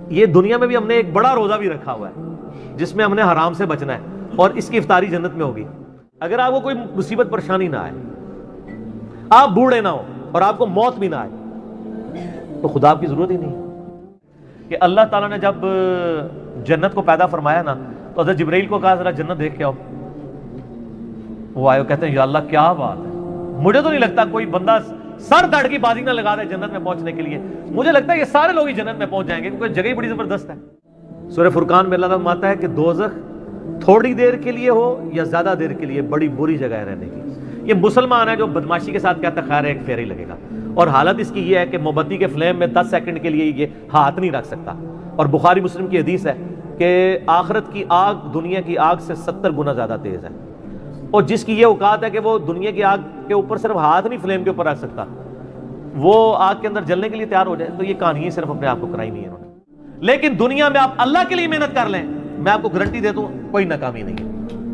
یہ دنیا میں بھی ہم نے ایک بڑا روزہ بھی رکھا ہوا ہے جس میں ہم نے حرام سے بچنا ہے، اور اس کی افطاری جنت میں ہوگی۔ اگر آپ کو کوئی مصیبت پریشانی نہ آئے، آپ بوڑھے نہ ہو اور آپ کو موت بھی نہ آئے، تو خدا کی ضرورت ہی نہیں۔ کہ اللہ تعالیٰ نے جب جنت کو پیدا فرمایا نا، تو حضرت جبرائیل کو کہا ذرا جنت دیکھ کے آؤ۔ وہ آئے، کہتے ہیں یا اللہ کیا بات ہے، مجھے تو نہیں لگتا کوئی بندہ سر دھڑ کی بازی نہ لگا دے جنت میں پہنچنے کے لیے، مجھے لگتا ہے یہ سارے لوگ ہی جنت میں پہنچ جائیں گے کیونکہ جگہ ہی بڑی زبردست ہے۔ سورہ فرقان میں اللہ تعالیٰ فرماتا ہے کہ دوزخ تھوڑی دیر کے لیے ہو یا زیادہ دیر کے لیے بڑی بری جگہ ہے رہنے کی۔ یہ مسلمان ہے جو بدماشی کے ساتھ کہتا ہے خیر ایک پھیر ہی لگے گا، اور حالت اس کی یہ ہے کہ موم بتی کے فلیم میں 10 سیکنڈ کے لیے یہ ہاتھ نہیں رکھ سکتا۔ اور بخاری مسلم کی حدیث ہے کہ آخرت کی آگ دنیا کی آگ سے 70 گنا زیادہ تیز ہے، اور جس کی یہ اوقات ہے کہ وہ دنیا کی آگ کے اوپر صرف ہاتھ نہیں فلیم کے اوپر رکھ سکتا، وہ آگ کے اندر جلنے کے لیے تیار ہو جائے۔ تو یہ کہانی صرف اپنے آپ کو کرائی نہیں ہے انہوں نے، لیکن دنیا میں آپ اللہ کے لیے محنت کر لیں، میں آپ کو گارنٹی دیتا ہوں کوئی ناکامی نہیں ہے۔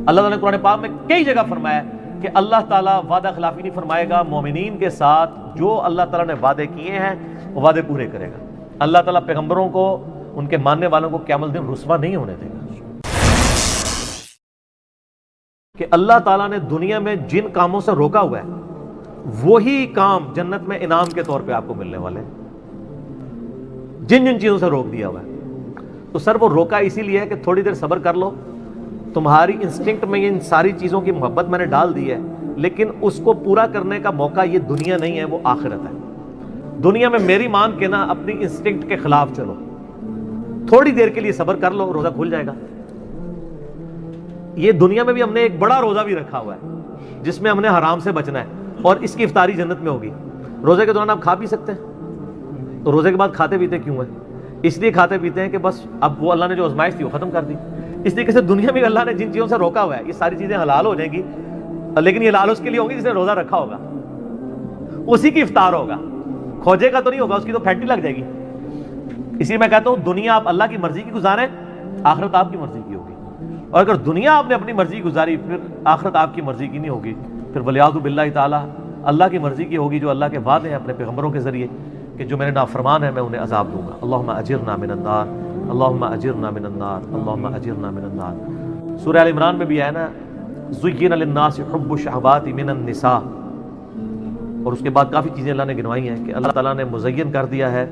اللہ تعالیٰ نے قرآن پاک میں کئی جگہ فرمایا کہ اللہ تعالیٰ وعدہ خلافی نہیں فرمائے گا، مومنین کے ساتھ جو اللہ تعالیٰ نے وعدے کیے ہیں وہ وعدے پورے کرے گا۔ اللہ تعالیٰ پیغمبروں کو، ان کے ماننے والوں کو قیامت دن رسوا نہیں ہونے دے گا۔ کہ اللہ تعالیٰ نے دنیا میں جن کاموں سے روکا ہوا ہے وہی کام جنت میں انعام کے طور پہ آپ کو ملنے والے ہیں، جن جن چیزوں سے روک دیا ہوا ہے۔ تو سر وہ روکا اسی لیے ہے کہ تھوڑی دیر صبر کر لو، تمہاری انسٹنکٹ میں ان ساری چیزوں کی محبت میں نے ڈال دی ہے، لیکن اس کو پورا کرنے کا موقع یہ دنیا نہیں ہے، وہ آخرت ہے۔ دنیا میں میری مان کے نا اپنی انسٹنکٹ کے خلاف چلو، تھوڑی دیر کے لیے صبر کر لو، روزہ کھل جائے گا۔ یہ دنیا میں بھی ہم نے ایک بڑا روزہ بھی رکھا ہوا ہے جس میں ہم نے حرام سے بچنا ہے، اور اس کی افطاری جنت میں ہوگی۔ روزے کے دوران آپ کھا پی سکتے ہیں، تو روزے کے بعد کھاتے پیتے کیوں ہیں؟ اس لیے کھاتے پیتے ہیں کہ بس اب وہ اللہ نے جو آزمائش تھی وہ ختم کر دی۔ اس طریقے سے دنیا میں اللہ نے جن چیزوں سے روکا ہوا ہے یہ ساری چیزیں حلال ہو جائیں گی، لیکن یہ حلال اس کے لیے ہوگی جس نے روزہ رکھا ہوگا، اسی کی افطار ہوگا، کھوجے کا تو نہیں ہوگا، اس کی تو پھینٹی لگ جائے گی۔ اس لیے میں کہتا ہوں دنیا آپ اللہ کی مرضی کی گزاریں، آخرت آپ کی مرضی کی ہوگی، اور اگر دنیا آپ نے اپنی مرضی گزاری پھر آخرت آپ کی مرضی کی نہیں ہوگی، پھر ولیعوذ باللہ تعالیٰ اللہ کی مرضی کی ہوگی، جو اللہ کے وعدے ہیں اپنے پیغمبروں کے ذریعے کہ جو میرے نافرمان ہیں میں انہیں عذاب دوں گا۔ اللہم اجرنا من النار، اللہم اجرنا من النار، اللہم اجرنا من النار۔ سورہ آل عمران میں بھی ہے نا زُیِّنَ لِلنَّاسِ حُبُّ الشَّہَوَاتِ مِنَ النِّسَاءِ، اور اس کے بعد کافی چیزیں اللہ نے گنوائی ہیں کہ اللہ تعالیٰ نے مزین کر دیا ہے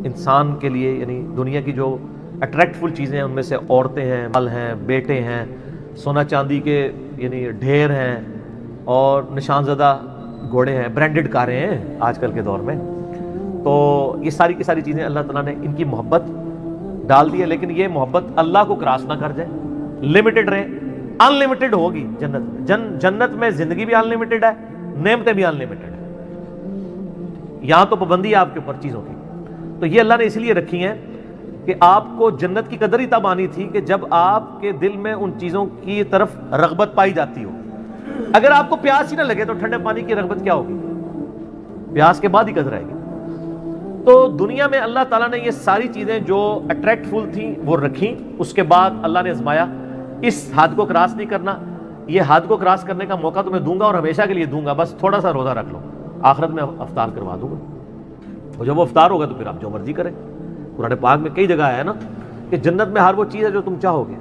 انسان کے لیے، یعنی دنیا کی جو اٹریکٹفل چیزیں ہیں ان میں سے عورتیں ہیں، مال ہیں، بیٹے ہیں، سونا چاندی کے یعنی ڈھیر ہیں، اور نشان زدہ گھوڑے ہیں، برانڈڈ کاریں ہیں آج کل کے دور میں۔ تو یہ ساری کی ساری چیزیں اللہ تعالیٰ نے ان کی محبت ڈال دی ہے، لیکن یہ محبت اللہ کو کراس نہ کر جائے، لمیٹڈ رہے۔ ان لمیٹڈ ہوگی جنت میں، جنت میں زندگی بھی ان لمیٹڈ ہے، نعمتیں بھی ان لمیٹڈ ہیں۔ یہاں تو پابندی ہے آپ کے اوپر چیزوں کی، تو یہ اللہ نے اس لیے رکھی ہیں کہ آپ کو جنت کی قدر ہی تب آنی تھی کہ جب آپ کے دل میں ان چیزوں کی طرف رغبت پائی جاتی ہو۔ اگر آپ کو پیاس ہی نہ لگے تو ٹھنڈے پانی کی رغبت کیا ہوگی؟ پیاس کے بعد ہی قدر آئے گی۔ تو دنیا میں اللہ تعالیٰ نے یہ ساری چیزیں جو اٹریکٹفل تھیں وہ رکھیں، اس کے بعد اللہ نے آزمایا اس حد کو کراس نہیں کرنا، یہ حد کو کراس کرنے کا موقع تمہیں دوں گا اور ہمیشہ کے لیے دوں گا، بس تھوڑا سا روزہ رکھ لو، آخرت میں افطار کروا دوں گا، اور جب وہ افطار ہوگا تو پھر آپ جو مرضی کریں۔ قرآن پاک میں کئی جگہ ہے نا کہ جنت میں ہر وہ چیز ہے جو تم چاہو گے۔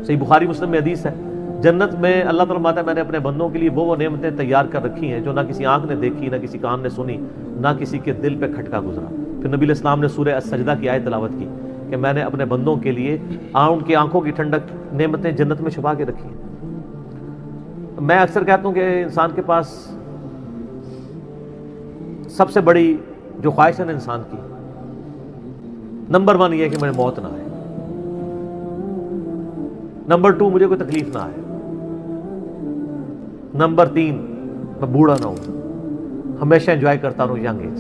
صحیح بخاری مسلم میں حدیث ہے، جنت میں اللہ تعالیٰ فرماتا ہے میں نے اپنے بندوں کے لیے وہ نعمتیں تیار کر رکھی ہیں جو نہ کسی آنکھ نے دیکھی، نہ کسی کان نے سنی، نہ کسی کے دل پہ کھٹکا گزرا۔ پھر نبی علیہ السلام نے سورہ السجدہ کی آیت تلاوت کی کہ میں نے اپنے بندوں کے لیے ان کی آنکھوں کی ٹھنڈک نعمتیں جنت میں چھپا کے رکھی ہیں۔ میں اکثر کہتا ہوں کہ انسان کے پاس سب سے بڑی جو خواہش ہے نا انسان کی، نمبر 1 یہ ہے کہ مجھے موت نہ آئے، نمبر 2 مجھے کوئی تکلیف نہ آئے، نمبر 3 میں بوڑھا نہ ہوں، ہمیشہ انجوائے کرتا رہوں ینگ ایج۔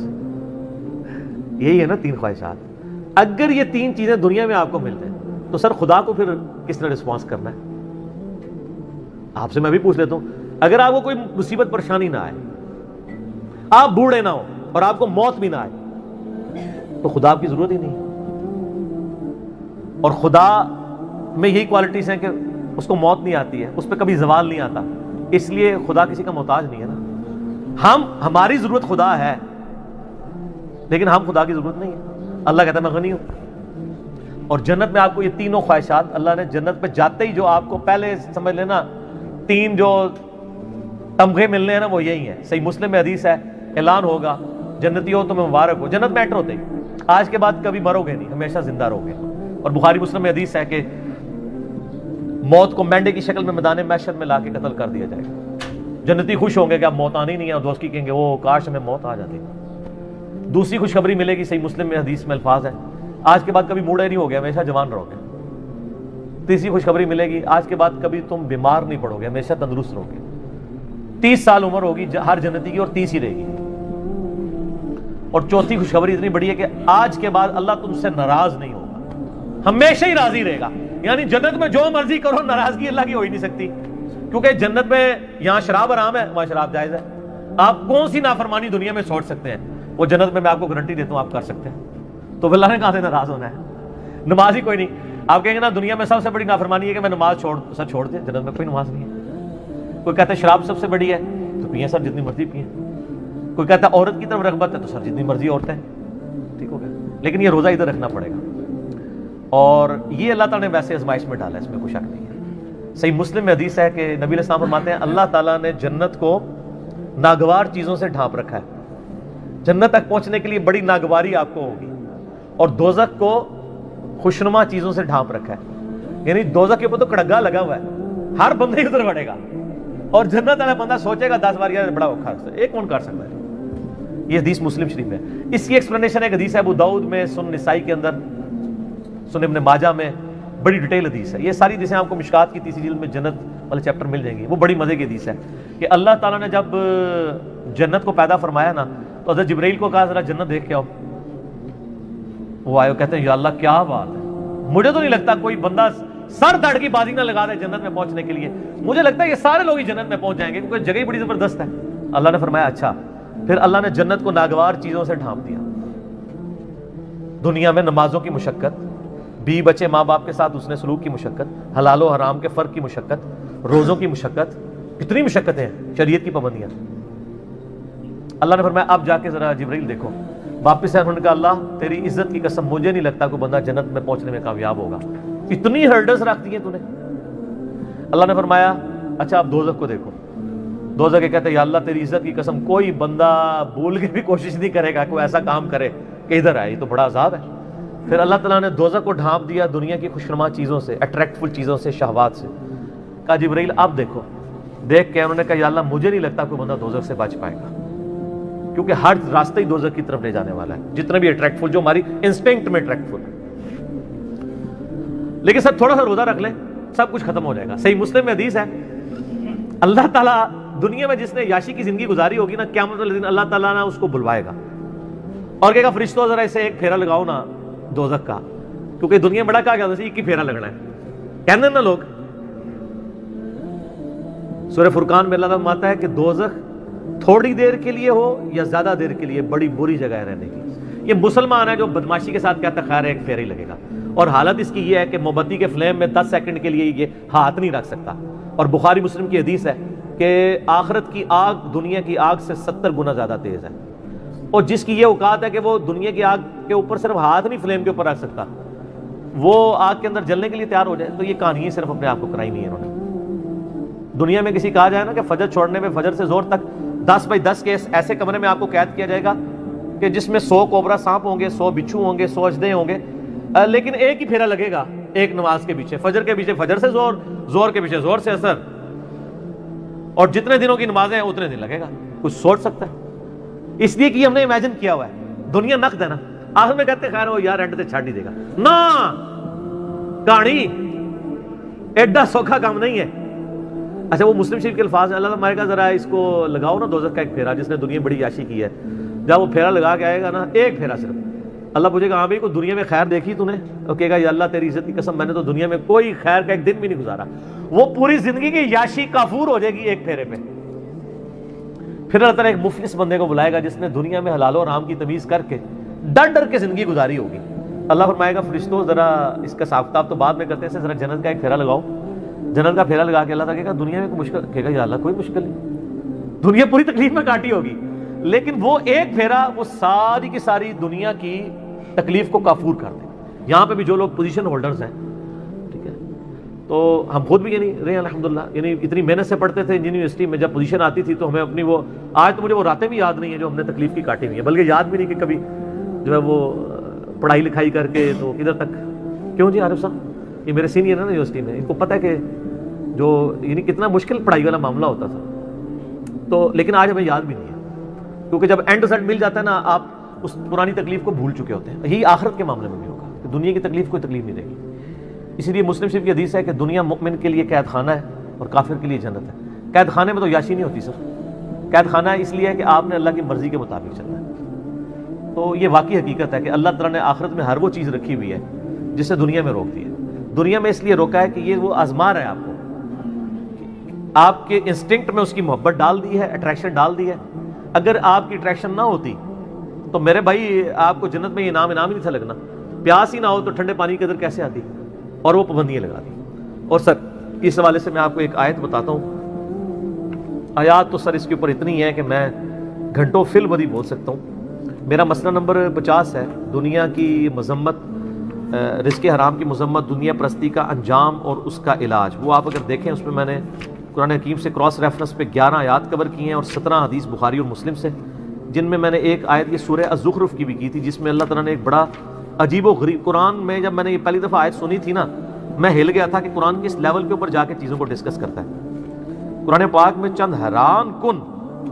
یہی ہے نا 3 خواہشات۔ اگر یہ 3 چیزیں دنیا میں آپ کو مل جائیں تو سر خدا کو پھر کس نے رسپانس کرنا ہے؟ آپ سے میں بھی پوچھ لیتا ہوں، اگر آپ کو کوئی مصیبت پریشانی نہ آئے، آپ بوڑھے نہ ہو اور آپ کو موت بھی نہ آئے، تو خدا آپ کی ضرورت ہی نہیں۔ اور خدا میں یہی کوالٹیز ہیں کہ اس کو موت نہیں آتی ہے، اس پہ کبھی زوال نہیں آتا، اس لیے خدا کسی کا محتاج نہیں ہے نا۔ ہماری ضرورت خدا ہے لیکن ہم خدا کی ضرورت نہیں ہے۔ اللہ کہتا ہے میں غنی ہوں. اور جنت میں آپ کو یہ تینوں خواہشات اللہ نے جنت پہ جاتے ہی جو آپ کو پہلے سمجھ لینا 3 جو تمغے ملنے ہیں نا وہ یہی ہیں. صحیح مسلم میں حدیث ہے, اعلان ہوگا جنتی ہو تمہیں مبارک ہو. جنت میں انٹر ہوتے ہی آج کے بعد کبھی مرو گے نہیں, ہمیشہ زندہ رہو گے. اور بخاری مسلم میں حدیث ہے کہ موت کو مینڈے کی شکل میں میدان محشر میں لا کے قتل کر دیا جائے گا. جنتی خوش ہوں گے کہ اب موت آنی نہیں ہے, اور دوست کی کہیں گے وہ کاش ہمیں موت آ جاتی. دوسری خوشخبری ملے گی, صحیح مسلم میں حدیث میں الفاظ ہے, آج کے بعد کبھی بوڑھے نہیں ہو گے, ہمیشہ جوان رہو گے. تیسری خوشخبری ملے گی, آج کے بعد کبھی تم بیمار نہیں پڑو گے, ہمیشہ تندرست رہو گے. 30 سال عمر ہوگی ہر جنتی کی, اور 30 ہی رہے گی. اور چوتھی خوشخبری اتنی بڑی ہے کہ آج کے بعد اللہ تم سے ناراض نہیں ہوگا, ہمیشہ ہی راضی رہے گا. یعنی جنت میں جو مرضی کرو, ناراضگی اللہ کی ہو ہی نہیں سکتی. کیونکہ جنت میں یہاں شراب حرام ہے, وہاں شراب جائز ہے. آپ کون سی نافرمانی دنیا میں چھوڑ سکتے ہیں, وہ جنت میں آپ کو گارنٹی دیتا ہوں آپ کر سکتے ہیں. تو اللہ نے کہاں سے ناراض ہونا ہے؟ نماز ہی کوئی نہیں. آپ کہیں گے نا دنیا میں سب سے بڑی نافرمانی ہے کہ میں نماز چھوڑ دیں, جنت میں کوئی نماز نہیں ہے. کوئی کہتا ہے شراب سب سے بڑی ہے, تو پئیں سر جتنی مرضی پئیں. کوئی کہتا ہے عورت کی طرف رغبت ہے, تو سر جتنی مرضی عورتیں, ٹھیک ہو گیا. لیکن یہ روزہ ادھر رکھنا پڑے گا. اور یہ اللہ تعالیٰ نے ویسے آزمائش میں ڈالا ہے, اس میں کوئی شک نہیں ہے. صحیح مسلم میں حدیث ہے کہ نبی علیہ السلام فرماتے ہیں اللہ تعالیٰ نے جنت کو ناگوار چیزوں سے ڈھانپ رکھا ہے. جنت تک پہنچنے کے لیے بڑی ناگواری آپ کو ہوگی. اور دوزخ کو خوشنما چیزوں سے ڈھانپ رکھا ہے. یعنی دوزخ کے اوپر تو کڑگا لگا ہوا ہے, ہر بندے ادھر بڑھے گا. اور جنت والا بندہ سوچے گا 10 بار یار بڑا اوکھا ہے, ایک کون کر سکتا ہے. یہ حدیث مسلم شریف میں. اس کی ایکسپلینیشن ایک حدیث ہے ابو داؤد میں, سنن نسائی کے اندر, سنن ابن ماجہ میں, بڑی ڈیٹیل حدیث ہے. یہ ساری حدیثیں آپ کو مشکات کی 3 جلد میں جنت والے چیپٹر مل جائیں گی. وہ بڑی مزے کی حدیث ہے کہ اللہ تعالیٰ نے جب جنت کو پیدا فرمایا نا, تو حضرت جبرائیل کو کہا ذرا جنت دیکھ کے آؤ. وہ آئے, کہتے ہیں یا اللہ کیا بات ہے, مجھے تو نہیں لگتا کوئی بندہ سر دھڑ کی بازی نہ لگا دے جنت میں پہنچنے کے لیے. مجھے لگتا ہے یہ سارے لوگ ہی جنت میں پہنچ جائیں گے, کیونکہ جگہ ہی بڑی زبردست ہے. اللہ نے فرمایا اچھا. پھر اللہ نے جنت کو ناگوار چیزوں سے ڈھانپ دیا. دنیا میں نمازوں کی مشقت, بیوی بچے ماں باپ کے ساتھ حسن سلوک کی مشقت, حلال و حرام کے فرق کی مشقت, روزوں کی مشقت, کتنی مشقتیں ہیں, شریعت کی پابندیاں. اللہ نے فرمایا اب جا کے ذرا جبرائیل دیکھو. واپس ہے, انہوں نے کہا اللہ تیری عزت کی قسم مجھے نہیں لگتا کوئی بندہ جنت میں پہنچنے میں کامیاب ہوگا, اتنی ہرڈلز رکھ دی ہیں تو نے. اللہ نے فرمایا اچھا اب دوزخ کو دیکھو. دوزخ کے کہتے ہیں یا اللہ تیری عزت کی قسم کوئی بندہ بھول کے بھی کوشش نہیں کرے گا کوئی ایسا کام کرے کہ ادھر آئے, یہ تو بڑا عذاب ہے. پھر اللہ تعالیٰ نے دوزخ کو ڈھانپ دیا دنیا کی خوشنما چیزوں سے, اٹریکٹفل چیزوں سے, شہوات سے. کہا جبرائیل اب دیکھو. دیکھ کے انہوں نے کہا یا اللہ مجھے نہیں لگتا کوئی بندہ دوزخ سے بچ پائے گا, کیونکہ ہر راستہ ہی دوزخ کی طرف لے جانے والا ہے, جتنا بھی اٹریکٹفل, جو ہماری انسٹنکٹ میں اٹریکٹفل ہے. لیکن سب تھوڑا سا روزہ رکھ لیں, سب کچھ ختم ہو جائے گا. صحیح مسلم میں حدیث ہے اللہ تعالیٰ دنیا میں جس نے یاشی کی زندگی گزاری ہوگی نا, قیامت والے دن اللہ تعالیٰ نے اس کو بلوائے گا اور کہے گا فرشتوں ذرا اسے ایک پھیرا لگاؤ نا دوزخ کا, کیونکہ دنیا میں بڑا کہا گیا تھا ایک ہی پھیرا لگنا ہے. کہنے نا لوگ, سورہ فرقان میں اللہ تعالیٰ فرماتا ہے کہ دوزخ تھوڑی دیر کے لیے ہو یا زیادہ دیر کے لیے بڑی بری جگہ ہے رہنے کی. یہ مسلمان ہے جو بدماشی کے ساتھ کہتا ہے خیر ایک پھیرا ہی لگے گا, اور حالت اس کی یہ ہے کہ موم بتی کے فلیم میں 10 سیکنڈ کے لیے یہ ہاتھ نہیں رکھ سکتا. اور بخاری مسلم کی حدیث ہے کہ آخرت کی آگ دنیا کی آگ سے 70 گنا زیادہ تیز ہے, اور جس کی یہ اوقات ہے کہ وہ دنیا کی آگ کے اوپر صرف ہاتھ نہیں فلیم کے اوپر رکھ سکتا, وہ آگ کے اندر جلنے کے لیے تیار ہو جائے. تو یہ کہانی صرف اپنے آپ کو کرائی نہیں ہے انہوں نے. دنیا میں کسی کہا جائے نا کہ فجر چھوڑنے میں فجر سے زور تک 10 بائی 10 کے ایسے کمرے میں آپ کو قید کیا جائے گا کہ جس میں 100 کوبرا سانپ ہوں گے, 100 بچھو ہوں گے, 100 اژدھے ہوں گے, لیکن ایک ہی پھیرا لگے گا ایک نماز کے پیچھے. فجر کے پیچھے فجر سے زور, زور کے پیچھے زور سے اثر, اور جتنے دنوں کی نمازیں ہیں اتنے دن لگے گا. کچھ سوچ سکتا ہے؟ اس لیے کہ ہم نے امیجن کیا ہوا ہے دنیا نقد ہے نا, آخر میں کہتے خیر ہو یار اینڈ سے چھاڑ نہیں دے گا نا, کہانی ایڈا سوکھا کام نہیں ہے. اچھا وہ مسلم شریف کے الفاظ ہیں, اللہ تعالیٰ کہا ذرا اس کو لگاؤ نا دوزخ کا ایک پھیرا, جس نے دنیا بڑی عیاشی کی ہے. جب وہ پھیرا لگا کے آئے گا نا, ایک پھیرا صرف, اللہ پوچھے گا ہاں بھائی کوئی دنیا میں خیر دیکھی تو نے؟ اور کہے گا یا اللہ تیری عزت کی قسم میں نے تو دنیا میں کوئی خیر کا ایک دن بھی نہیں گزارا. وہ پوری زندگی کی یاشی کافور ہو جائے گی ایک پھیرے پہ. پھر اللہ تعالیٰ ایک مفلس بندے کو بلائے گا جس نے دنیا میں حلال و حرام کی تمیز کر کے ڈر ڈر کے زندگی گزاری ہوگی. اللہ فرمائے گا فرشتوں ذرا اس کا حساب کتاب تو بعد میں کرتے ہیں, ذرا جنت کا ایک پھیرا لگاؤ. جنت کا پھیرا لگا کے اللہ تعالیٰ کہے گا دنیا میں کوئی مشکل, کہے گا یا اللہ کوئی مشکل نہیں, دنیا پوری تکلیف میں کاٹی ہوگی, لیکن وہ ایک پھیرا وہ ساری کی ساری دنیا کی تکلیف کو کافور کر دے. یہاں پہ بھی جو لوگ پوزیشن ہولڈرز ہیں، ٹھیک ہے، تو ہم خود بھی یعنی رہے الحمدللہ، یعنی اتنی محنت سے پڑھتے تھے یونیورسٹی میں، جب پوزیشن آتی تھی تو ہمیں اپنی وہ، آج تو مجھے وہ راتیں بھی یاد نہیں ہیں جو ہم نے تکلیف کی کاٹی ہوئی ہیں، بلکہ یاد بھی نہیں کہ کبھی جو ہے وہ پڑھائی لکھائی کر کے تو ادھر تک. کیوں جی عارف صاحب، یہ میرے سینئر ہیں نا یونیورسٹی میں، ان کو پتہ ہے کہ جو یعنی کتنا مشکل پڑھائی والا معاملہ ہوتا تھا. تو لیکن آج ہمیں یاد بھی نہیں ہے، کیونکہ جب اینڈ رزلٹ مل جاتا ہے نا، آپ اس پرانی تکلیف کو بھول چکے ہوتے ہیں. یہی آخرت کے معاملے میں بھی ہوگا کہ دنیا کی تکلیف کوئی تکلیف نہیں رہے گی. اسی لیے مسلم شریف کی حدیث ہے کہ دنیا مومن کے لیے قید خانہ ہے اور کافر کے لیے جنت ہے. قید خانے میں تو یاشی نہیں ہوتی سر، قید خانہ اس لیے ہے کہ آپ نے اللہ کی مرضی کے مطابق چلنا ہے. تو یہ واقعی حقیقت ہے کہ اللہ تعالیٰ نے آخرت میں ہر وہ چیز رکھی ہوئی ہے جس سے دنیا میں روک دی ہے. دنیا میں اس لیے روکا ہے کہ یہ وہ آزما رہا ہے آپ کو، آپ کے انسٹنکٹ میں اس کی محبت ڈال دی ہے، اٹریکشن ڈال دی ہے. اگر آپ کی اٹریکشن نہ ہوتی تو میرے بھائی آپ کو جنت میں انعام ہی نہیں تھا لگنا. پیاس ہی نہ ہو تو ٹھنڈے پانی کی قدر کیسے آتی، اور وہ پابندیاں لگا دی. اور سر اس حوالے سے میں آپ کو ایک آیت بتاتا ہوں. آیات تو سر اس کے اوپر اتنی ہے کہ میں گھنٹوں فل بدی بول سکتا ہوں. میرا مسئلہ نمبر 50 ہے، دنیا کی مذمت، رزق حرام کی مذمت، دنیا پرستی کا انجام اور اس کا علاج. وہ آپ اگر دیکھیں اس میں میں نے قرآن حکیم سے کراس ریفرنس پہ 11 آیات کور کی ہیں اور 17 حدیث بخاری اور مسلم سے، جن میں میں نے ایک آیت یہ سورہ الزخرف کی بھی کی تھی، جس میں اللہ تعالیٰ نے ایک بڑا عجیب و غریب، قرآن میں جب میں نے یہ پہلی دفعہ آیت سنی تھی نا، میں ہل گیا تھا کہ قرآن کس لیول کے اوپر جا کے چیزوں کو ڈسکس کرتا ہے. قرآن پاک میں چند حیران کن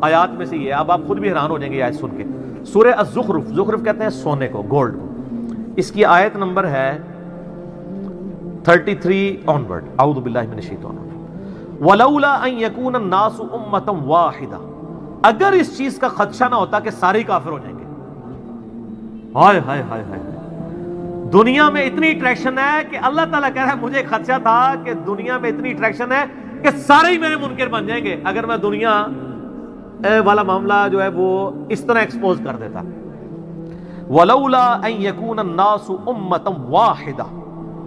آیات میں سے یہ، اب آپ خود بھی حیران ہو جائیں گے آیت سن کے. سورہ الزخرف، زخرف کہتے ہیں سونے کو، گولڈ کو. اس کی آیت نمبر ہے 33 آنورڈ. اعوذ باللہ من الشیطان الرجیم. وَلَوْلَا أَن يَكُونَ النَّاسُ أُمَّةً وَاحِدَةً، اگر اس چیز کا خدشہ نہ ہوتا کہ سارے کافر ہو جائیں گے. ہائے ہائے ہائے ہائے، دنیا میں اتنی اٹریکشن ہے کہ اللہ تعالیٰ کہہ رہا ہے مجھے خدشہ تھا کہ دنیا میں اتنی اٹریکشن ہے کہ سارے ہی میرے منکر بن جائیں گے اگر میں دنیا والا معاملہ جو ہے وہ اس طرح ایکسپوز کر دیتا. وَلَوْلَا أَن يَكُونَ النَّاسُ أُمَّةً وَاحِدَةً،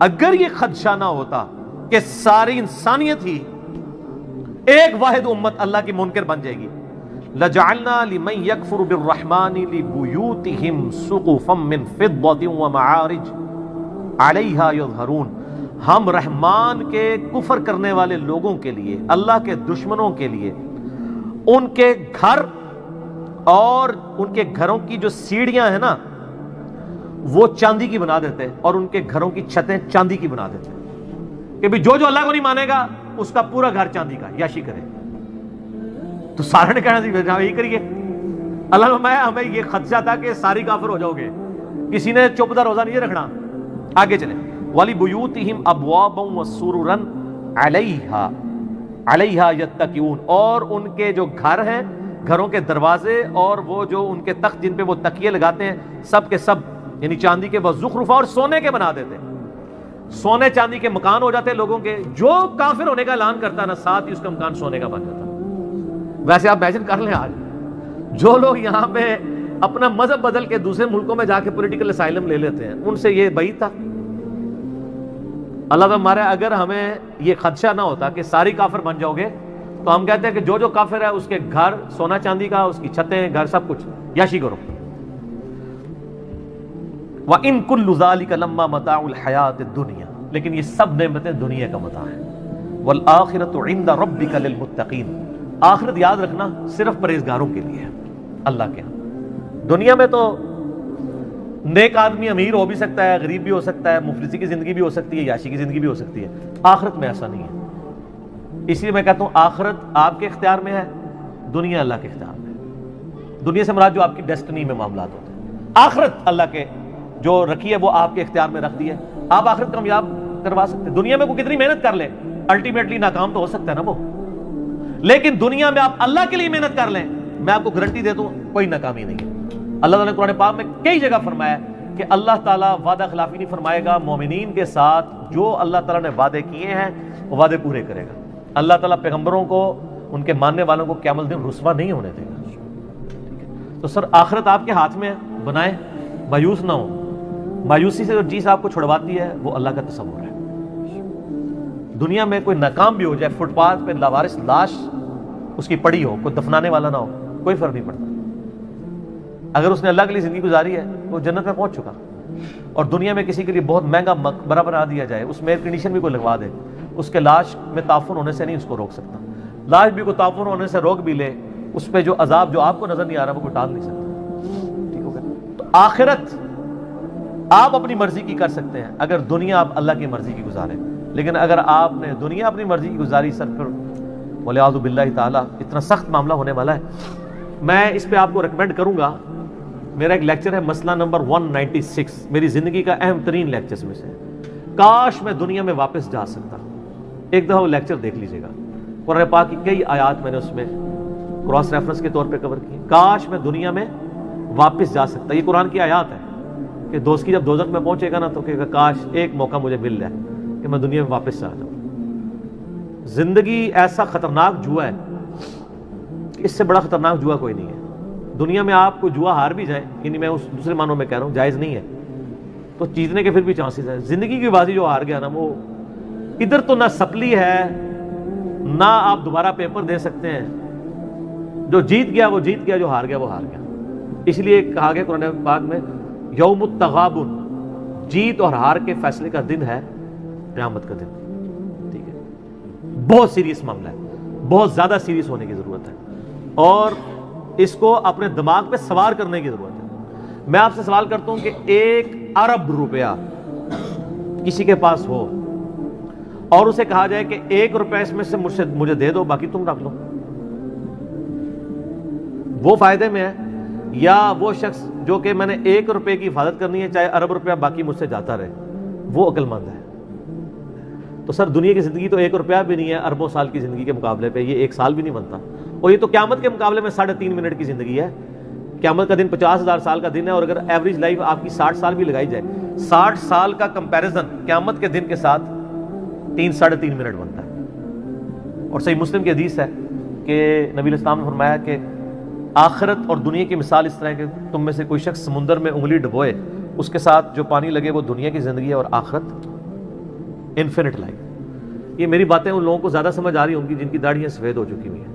اگر یہ خدشہ نہ ہوتا کہ ساری انسانیت ہی ایک واحد امت اللہ کی منکر بن جائے گی. لَجَعَلْنَا لِمَن يَكْفُرُ بِالرَّحْمَنِ لِبُيُوتِهِمْ سُقُفًا مِّن فِضَّةٍ وَمَعَارِجَ عَلَيْهَا يَظْهَرُونَ، ہم رحمان کے کفر کرنے والے لوگوں کے لیے، اللہ کے دشمنوں کے لیے، ان کے گھر اور ان کے گھروں کی جو سیڑھیاں ہیں نا وہ چاندی کی بنا دیتے، اور ان کے گھروں کی چھتیں چاندی کی بنا دیتے کہ بھی جو اللہ کو نہیں مانے گا اس کا پورا گھر چاندی کا، یاشی کرے. تو سارے نے کہنا یہی کریے. اللہ میں ہمیں یہ خدشہ تھا کہ ساری کافر ہو جاؤ گے، کسی نے چپ دا روزہ نہیں رکھنا. آگے چلیں. وَلِبُيُوتِهِمْ أَبْوَابًا وَسُرُرًا عَلَيْهَا يَتَّكِئُونَ، اور ان کے جو گھر ہیں، گھروں کے دروازے اور وہ جو ان کے تخت جن پہ وہ تکیے لگاتے ہیں، سب کے سب یعنی چاندی کے، وزخرفا، اور سونے کے بنا دیتے ہیں. سونے چاندی کے مکان ہو جاتے لوگوں کے. جو کافر ہونے کا اعلان کرتا ہے نا، ساتھ ہی اس کا مکان سونے کا بن جاتا. ویسے آپ امیجن کر لیں آج جو لوگ یہاں پہ اپنا مذہب بدل کے دوسرے ملکوں میں جا کے پولیٹیکل اسائلم لے لیتے ہیں، ان سے یہ بعید تھا. اللہ تعالیٰ ہمارا اگر ہمیں یہ خدشہ نہ ہوتا کہ ساری کافر بن جاؤ گے تو ہم کہتے ہیں کہ جو کافر ہے اس کے گھر سونا چاندی کا، اس کی چھتیں، گھر، سب کچھ یاشی کرو. وَإِن كُلُّ ذَلِكَ لَمَّا مَتَاعُ الْحَيَاةِ الدُّنْيَا، لیکن یہ سب نعمتیں دنیا کا متاع ہیں. وَالْآخِرَةُ عِنْدَ رَبِّكَ لِلْمُتَّقِينَ، آخرت یاد رکھنا صرف پرہیزگاروں کے لیے ہے اللہ کے ہاں. دنیا میں تو نیک آدمی امیر ہو بھی سکتا ہے، غریب بھی ہو سکتا ہے، مفلسی کی زندگی بھی ہو سکتی ہے، یاشی کی زندگی بھی ہو سکتی ہے. آخرت میں ایسا نہیں ہے. اس لیے میں کہتا ہوں آخرت آپ کے اختیار میں ہے، دنیا اللہ کے اختیار میں ہے. دنیا سے مراد جو آپ کی ڈیسٹنی میں معاملات ہوتے ہیں، آخرت اللہ کے جو رکھی ہے وہ آپ کے اختیار میں رکھ دی ہے. آپ آخرت کامیاب کروا سکتے ہیں. دنیا میں کوئی کتنی محنت کر لے الٹیمیٹلی ناکام تو ہو سکتا ہے نا وہ، لیکن دنیا میں آپ اللہ کے لیے محنت کر لیں، میں آپ کو گارنٹی دیتا ہوں کوئی ناکامی نہیں ہے. اللہ تعالیٰ نے قرآن پاک میں کئی جگہ فرمایا کہ اللہ تعالیٰ وعدہ خلافی نہیں فرمائے گا. مومنین کے ساتھ جو اللہ تعالیٰ نے وعدے کیے ہیں وہ وعدے پورے کرے گا. اللہ تعالیٰ پیغمبروں کو، ان کے ماننے والوں کو قیامت دن رسوا نہیں ہونے دے گا. تو سر آخرت آپ کے ہاتھ میں ہے، بنائیں، مایوس نہ ہو. مایوسی سے جو چیز آپ کو چھڑواتی ہے وہ اللہ کا تصور ہے. دنیا میں کوئی ناکام بھی ہو جائے، فٹ پاتھ پہ لاوارث لاش اس کی پڑی ہو، کوئی دفنانے والا نہ ہو، کوئی فرق نہیں پڑتا. اگر اس نے اللہ کے لیے زندگی گزاری ہے تو جنت میں پہنچ چکا. اور دنیا میں کسی کے لیے بہت مہنگا مقبرہ بنا دیا جائے، اس میں ایئر کنڈیشن بھی کوئی لگوا دے، اس کے لاش میں تعفن ہونے سے نہیں اس کو روک سکتا. لاش بھی کوئی تعفن ہونے سے روک بھی لے، اس پہ جو عذاب جو آپ کو نظر نہیں آ رہا وہ کوئی ٹال نہیں سکتا. ٹھیک ہو گیا؟ تو آخرت آپ اپنی مرضی کی کر سکتے ہیں اگر دنیا آپ اللہ کی مرضی کی گزاریں، لیکن اگر آپ نے دنیا اپنی مرضی کی گزاری سر پھر وَلِعَاذُ بِاللَّهِ تعالیٰ اتنا سخت معاملہ ہونے والا ہے. میں اس پہ آپ کو ریکمینڈ کروں گا، میرا ایک لیکچر ہے مسئلہ نمبر 196، میری زندگی کا اہم ترین لیکچرز میں سے. کاش میں دنیا میں واپس جا سکتا. ایک دفعہ وہ لیکچر دیکھ لیجئے گا، قرآن پاک کی کئی آیات میں نے اس میں کراس ریفرنس کے طور پہ کور کی. کاش میں دنیا میں واپس جا سکتا. یہ قرآن کی آیات ہے کہ دوست کی جب دوزخ میں پہنچے گا نا تو کہے گا کاش ایک موقع مجھے مل جائے کہ میں دنیا میں واپس آ جاؤں. زندگی ایسا خطرناک جوا ہے کہ اس سے بڑا خطرناک جوا کوئی نہیں ہے. دنیا میں آپ کو جوا ہار بھی جائیں، یعنی میں اس دوسرے معنوں میں کہہ رہا ہوں جائز نہیں ہے، تو جیتنے کے پھر بھی چانسز ہیں. زندگی کی بازی جو ہار گیا نا، وہ ادھر تو نہ سپلی ہے نہ آپ دوبارہ پیپر دے سکتے ہیں. جو جیت گیا وہ جیت گیا، جو ہار گیا وہ ہار گیا. اس لیے کہا گیا قرآن پاک میں یوم التغابن، جیت اور ہار کے فیصلے کا دن ہے قیامت کا دن. ٹھیک ہے، بہت سیریس معاملہ ہے، بہت زیادہ سیریس ہونے کی ضرورت ہے، اور اس کو اپنے دماغ پہ سوار کرنے کی ضرورت ہے. میں آپ سے سوال کرتا ہوں کہ 1 ارب روپیہ کسی کے پاس ہو اور اسے کہا جائے کہ 1 روپیہ اس میں سے مجھے دے دو، باقی تم رکھ لو، وہ فائدے میں ہے یا وہ شخص جو کہ میں نے 1 روپے کی حفاظت کرنی ہے چاہے ارب روپیہ باقی مجھ سے جاتا رہے، وہ عقل مند ہے؟ تو سر دنیا کی زندگی تو 1 روپیہ بھی نہیں ہے اربوں سال کی زندگی کے مقابلے پہ. یہ 1 سال بھی نہیں بنتا، اور یہ تو قیامت کے مقابلے میں 3.5 منٹ کی زندگی ہے. قیامت کا دن 50,000 سال کا دن ہے، اور اگر ایوریج لائف آپ کی 60 سال بھی لگائی جائے، 60 سال کا کمپیریزن قیامت کے دن کے ساتھ 3-3.5 منٹ بنتا ہے. اور صحیح مسلم کی حدیث ہے کہ نبی علیہ السلام نے فرمایا کہ آخرت اور دنیا کی مثال اس طرح ہے کہ تم میں سے کوئی شخص سمندر میں انگلی ڈبوئے، اس کے ساتھ جو پانی لگے وہ دنیا کی زندگی ہے، اور آخرت انفینٹ لائف. یہ میری باتیں ان لوگوں کو زیادہ سمجھ آ رہی ہوں گی جن کی داڑھیاں سفید ہو چکی ہوئی ہیں،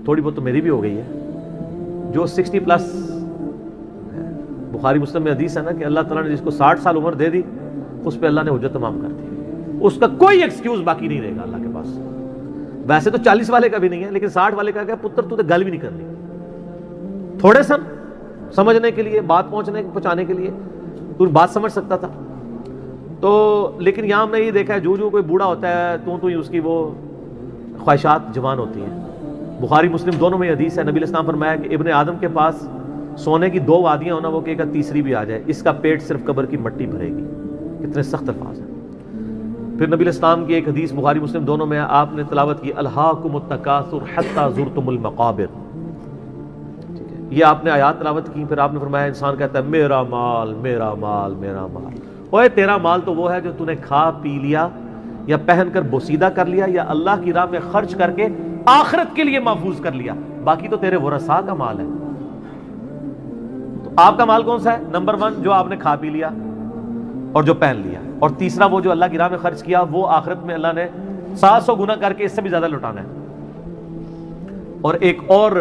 تھوڑی بہت تو میری بھی ہو گئی ہے. جو 60 پلس، بخاری مسلم میں حدیث ہے نا کہ اللہ تعالیٰ نے جس کو 60 سال عمر دے دی اس پہ اللہ نے حجت تمام کر دی، اس کا کوئی ایکسکیوز باقی نہیں رہے گا اللہ کے پاس. ویسے تو 40 والے کا بھی نہیں ہے، لیکن 60 والے کا کیا پتر تو گل بھی نہیں کرنی، تھوڑے سن سمجھنے کے لیے، بات پہنچانے کے لیے تو بات سمجھ سکتا تھا. تو لیکن یہاں ہم نے یہ دیکھا ہے جو کوئی بوڑھا ہوتا ہے تو اس کی وہ خواہشات جوان ہوتی ہیں. بخاری مسلم دونوں میں حدیث ہے، نبی علیہ السلام فرمایا کہ ابن آدم کے پاس سونے کی 2 وادیاں ہونا، وہ کہے گا تیسری بھی آ جائے، اس کا پیٹ صرف قبر کی مٹی بھرے گی. کتنے سخت الفاظ ہیں. پھر نبی علیہ السلام کی ایک حدیث بخاری مسلم دونوں میں آپ نے تلاوت کی الہاکم التکاثر حتی زرتم المقابر. ٹھیک ہے، یہ آپ نے آیات تلاوت کی. پھر آپ نے فرمایا انسان کہتا ہے میرا مال میرا مال میرا مال. اوے تیرا مال تو وہ ہے جو تو نے کھا پی لیا یا پہن کر بوسیدہ کر لیا یا اللہ کی راہ میں خرچ کر کے آخرت کے لیے محفوظ کر لیا، باقی تو تیرے ورثاء کا مال ہے. تو آپ کا مال کون سا ہے؟ نمبر 1 جو آپ نے کھا پی لیا اور جو پہن لیا، اور تیسرا وہ جو اللہ کی راہ میں خرچ کیا، وہ آخرت میں اللہ نے 700 گنا کر کے اس سے بھی زیادہ لوٹانا ہے. اور ایک اور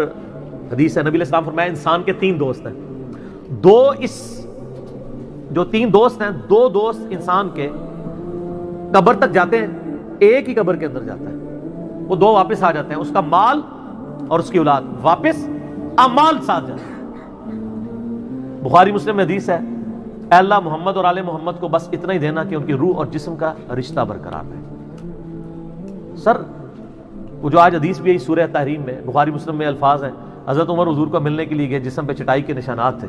حدیث ہے، نبی علیہ السلام فرمایا انسان کے 3 دوست ہیں. جو 3 دوست ہیں، 2 دوست انسان کے قبر تک جاتے ہیں، ایک ہی قبر کے اندر جاتا ہے، وہ 2 واپس آ جاتے ہیں، اس کا مال اور اس کی اولاد واپس اعمال ساتھ جاتے ہیں. بخاری مسلم میں حدیث ہے اے اللہ محمد اور آل محمد کو بس اتنا ہی دینا کہ ان کی روح اور جسم کا رشتہ برقرار رہے. سر وہ جو آج حدیث بھی ہے سورہ تحریم میں، بخاری مسلم میں الفاظ ہیں حضرت عمر حضور کو ملنے کے لیے گئے، جسم پہ چٹائی کے نشانات تھے،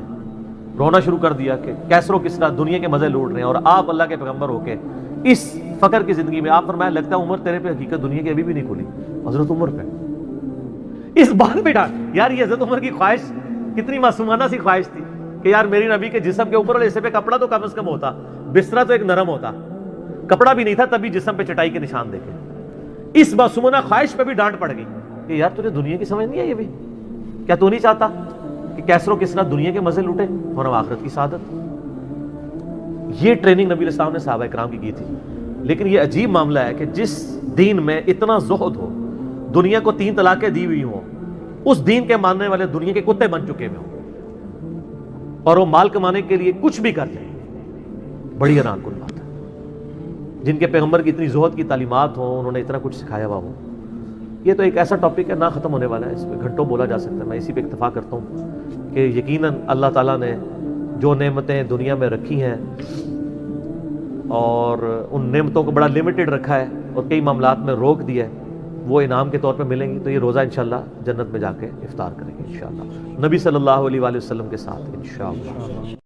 رونا شروع کر دیا کہ کیسر و کسرا دنیا کے مزے لوٹ رہے ہیں، اور آپ اللہ کے پیغمبر ہو کے اس فقر کی زندگی میں. آپ فرمایا لگتا ہے عمر تیرے پہ حقیقت دنیا کی ابھی بھی نہیں کھلی. حضرت عمر پہ اس بات پہ ڈانٹ. یار یہ حضرت عمر کی خواہش کتنی معصومانہ سی خواہش تھی کہ یار میری نبی کے جسم کے اوپر والے حصے پہ کپڑا تو کم از کم ہوتا، بستر تو ایک نرم ہوتا، کپڑا بھی نہیں تھا تبھی جسم پہ چٹائی کے نشان دیکھے. اس معصومانہ خواہش پہ بھی ڈانٹ پڑ گئی کہ یار تجھے دنیا کی سمجھ نہیں ہے، یہ بھی کیا تو نہیں چاہتا کہ کیسر و کسرا دنیا کے مزے لوٹے اور آخرت کی سعادت؟ یہ ٹریننگ نبی علیہ السلام نے صحابہ کرام کی تھی. لیکن یہ عجیب معاملہ ہے کہ جس دین میں اتنا زہد ہو، دنیا کو 3 طلاقیں دی ہوئی ہوں، اس دین کے ماننے والے دنیا کے کتے بن چکے ہوئے ہوں، اور وہ مال کمانے کے لیے کچھ بھی کر لیں، بڑی حیران کن بات ہے۔ جن کے پیغمبر کی اتنی زہد کی تعلیمات ہوں، انہوں نے اتنا کچھ سکھایا ہوا ہو۔ یہ تو ایک ایسا ٹاپک ہے، نہ ختم ہونے والا ہے، اس پہ گھنٹوں بولا جا سکتا ہے۔ میں اسی پہ اکتفا کرتا ہوں کہ یقیناً اللہ تعالیٰ نے جو نعمتیں دنیا میں رکھی ہیں اور ان نعمتوں کو بڑا لمیٹڈ رکھا ہے اور کئی معاملات میں روک دیا ہے، وہ انعام کے طور پہ ملیں گی۔ تو یہ روزہ انشاءاللہ جنت میں جا کے افطار کریں گے انشاءاللہ، نبی صلی اللہ علیہ وآلہ وسلم کے ساتھ انشاءاللہ۔